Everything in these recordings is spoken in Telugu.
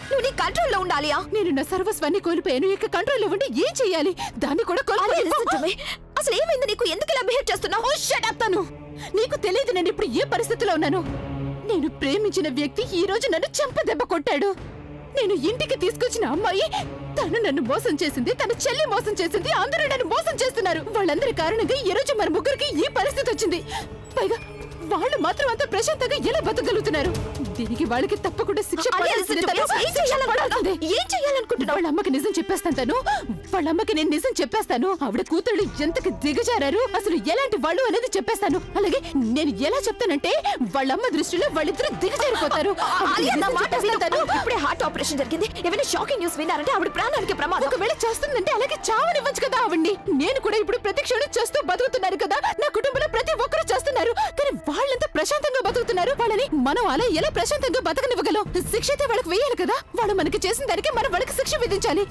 నువ్వు నీ కంట్రోల్లో ఉండాలియా. నేను నా సర్వస్వాన్ని కోల్పోయాను. ఇక కంట్రోల్లో ఉండి ఏం చెయ్యాలి? దాన్ని కూడా కోల్పోయి అసలు ఏమైంది నీకు? ఎందుకు ఇలా బిహేవ్ చేస్తున్నావు? షట్ అప్ తను. నీకు తెలియదు నేను ఇప్పుడు ఏ పరిస్థితిలో ఉన్నాను. నేను ప్రేమించిన వ్యక్తి ఈ రోజు నన్ను చెంపదెబ్బ కొట్టాడు. నేను ఇంటికి తీసుకొచ్చిన అమ్మాయి తను నన్ను మోసం చేసింది, తన చెల్లి మోసం చేసింది, అందరూ నన్ను మోసం చేస్తున్నారు. వాళ్ళందరి కారణంగా ఈ రోజు మన ముగ్గురికి ఈ పరిస్థితి వచ్చింది. పైగా వాళ్ళు మాత్రం అంత ప్రశాంతంగా ఎలా బతకగలుగుతున్నారు? దీనికి వాళ్ళకి తప్పకుండా శిక్ష పడాల్సిందే. ఏం చేయాలనుకుంటున్నావు? వాళ్ళ అమ్మకి నిజం చెప్పేస్తాను తను. వాళ్ళ అమ్మకి నేను నిజం చెప్పేస్తాను. ఆవిడ కూతుళ్ళు ఎంతకి దిగజారారు, అసలు ఎలాంటి వాళ్ళు అనేది చెప్పేస్తాను. అలాగే నేను ఎలా చెప్తానంటే వాళ్ళ అమ్మ దృష్టిలో వాళ్ళిద్దరూ దిగజారిపోతారు. ఇప్పుడే హార్ట్ ఆపరేషన్ జరిగింది. ఏమైనా షాకింగ్ న్యూస్ విన్నారంటే ఆవిడ ప్రాణానికి ప్రమాదం. ఒకవేళ చేస్తుందంటే అలాగే చావనివ్వచ్చు కదా ఆవిడ్ని. నేను కూడా ఇప్పుడు ప్రతి క్షణం చేస్తూ బతుకుతున్నారు కదా. నా కుటుంబంలో ప్రతి ఒక్కరూ చేస్తున్నారు. కానీ వాళ్ళంతా ప్రశాంతంగా బతుకుతున్నారు. వాళ్ళని మనం అలా ఎలా ప్రశాంతంగా బతకనివ్వగలం? శిక్ష అయితే వాళ్ళకి వేయాలి కదా. వాళ్ళు మనకి చేసిన దానికి మనం వాళ్ళకి శిక్ష విధించాలి.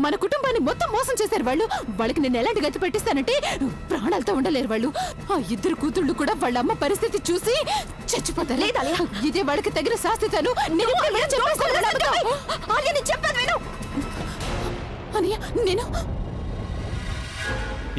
మన కుటుంబాన్ని మొత్తం మోసం చేశారు వాళ్ళు. వాళ్ళకి నేను ఎలాంటి గతి పెట్టిస్తానంటే ప్రాణాలతో ఉండలేరు వాళ్ళు. ఆ ఇద్దరు కూతుళ్ళు కూడా వాళ్ళ అమ్మ పరిస్థితి చూసి చచ్చిపోతారు. ఇదే వాళ్ళకి తగిన శాస్తితాను. నేను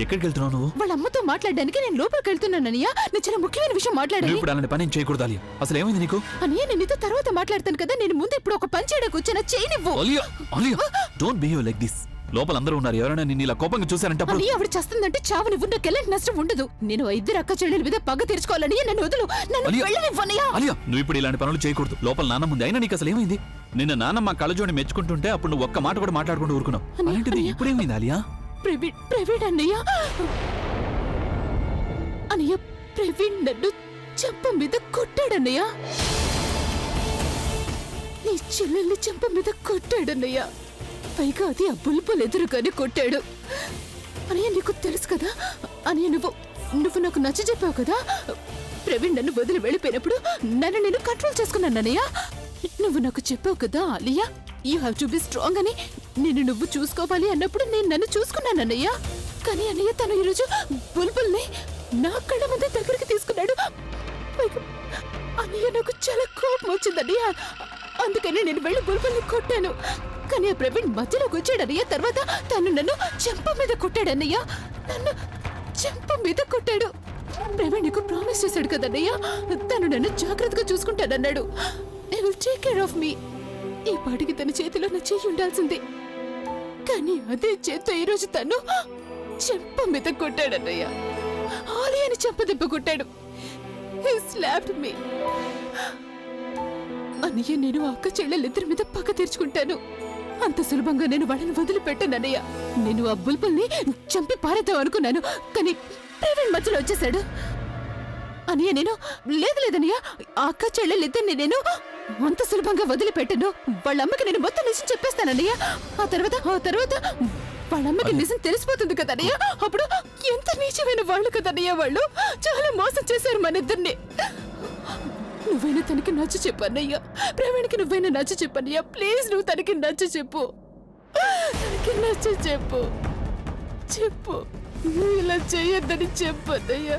ఎక్కడికి వెళ్తున్నావు నువ్వు? వాళ్ళ అమ్మతో మాట్లాడడానికి నేను లోపలికి వెళ్తున్నాను అన్నయ్య. నేను చాలా ముఖ్యమైన విషయం మాట్లాడాలి. ఇప్పుడు అలాంటి పని చేయకూడదు అలియా. అసలు ఏమైంది నీకు? అన్నయ్య నేను నీతో తర్వాత మాట్లాడతాను కదా. నేను ముందు ఇప్పుడు ఒక పని చేయడానికి వచ్చాను. చేయనివ్వు. Alia, Alia, don't behave like this. లోపల అందరూ ఉన్నారు. ఎవరైనా నిన్ను ఇలా కోపంగా చూశారంటే అప్పుడు ఆవిడ చేస్తుందంటే చావునివ్వు. నాకు ఎలాంటి నష్టం ఉండదు. నేను ఇద్దరు అక్క చెల్లెల మీద పగ తీర్చుకోవాలని నన్ను వదులు. అలియా, నువ్వు ఇప్పుడు ఇలాంటి పనులు చేయకూడదు. లోపల నాన్నమ్మ ఉంది. అయినా నీకు అసలు ఏమైంది? నిన్న నాన్నమ్మ కళ్ళజోడి మెచ్చుకుంటుంటే అప్పుడు నువ్వు ఒక్క మాట కూడా మాట్లాడుకుంటూ ఊరుకున్నావు. అలాంటిది ఇప్పుడేమైంది అలియా? ప్రవీణ్ అన్నయ్య అన్నయ్య ప్రవీణ్ నన్ను చెంప మీద కొట్టాడన్నయ్య. నీ చెల్లెల్ని చెంప మీద కొట్టాడన్నయ్య. పైగా అది ఆ బుల్బుల్ ఎదురుగానే కొట్టాడు. అన్నయ్య నీకు తెలుసు కదా అన్నయ్య, నువ్వు నాకు నచ్చ చెప్పావు కదా. ప్రవీణ్ నన్ను వదిలి వెళ్ళిపోయినప్పుడు నన్ను నేను కంట్రోల్ చేసుకున్నాను అన్నయ్య. నువ్వు నాకు చెప్పావు కదా Alia, you have to be strong అని. నువ్వు చూసుకోవాలి అన్నప్పుడు నేను నన్ను చూసుకున్నాను అన్నయ్య. కానీ అన్నయ్య తను ఈరోజు బుల్బుల్ని నా కళ్ళ ముందే దగ్గరికి తీసుకున్నాడు. అన్నయ్య నాకు చాలా కోపం వచ్చిందన్నయ్య. అందుకని నేను వెళ్ళి బుల్బుల్ని కొట్టాను. కానీ ఆ ప్రవీణ్ మధ్యలోకి వచ్చాడన్నయ్య. తర్వాత తను నన్ను చెంప మీద కొట్టాడన్నయ్య. నన్ను చెంప మీద కొట్టాడు. ప్రవీణ్ నీకు ప్రామిస్ చేశాడు కదన్నయ్య, తను నన్ను జాగ్రత్తగా చూసుకుంటానన్నాడు. I will take care of me. ఈ పాటికి తన చేతిలో నా చెయ్యి ఉండాల్సింది. కానీ అదే చేత్తో ఈరోజు తను చెంప మీద కొట్టాడన్నయ్య. ఆలియాని చెంప దెబ్బ కొట్టాడు. He slapped me. అన్నయ్య నేను అక్క చెల్లెలిద్దరి మీద పక్క తీర్చుకుంటాను. అంత సులభంగా నేను వాళ్ళని వదిలిపెట్టానన్నయ్య. నేను ఆ బుల్బుల్ని చంపి పారేద్దాం అనుకున్నాను. కానీ ప్రవీణ్ మధ్యలో వచ్చేసాడు. అన్నయ్య నేను లేదన్నయ్య, ఆ అక్క చెల్లెలిద్దరిని నేను అంత సులభంగా వదిలిపెట్టను. వాళ్ళ అమ్మకి నేను మొత్తం నిజం చెప్పేస్తానన్నయ్య. ఆ తర్వాత వాళ్ళ అమ్మకి నిజం తెలిసిపోతుంది కదన్నయ్య. అప్పుడు ఎంత నీచమైన వాళ్ళు కదన్నయ్య. వాళ్ళు చాలా మోసం చేశారు మన ఇద్దరిని. నువ్వైనా తనకి నచ్చ చెప్పు అన్నయ్య. ప్రవీణ్కి నువ్వైనా నచ్చ చెప్పు అన్నయ్య. ప్లీజ్ నువ్వు తనకి నచ్చ చెప్పు. తనకి నచ్చ చెప్పు. నువ్వు ఇలా చెయ్యొద్దని చెప్పు అన్నయ్య.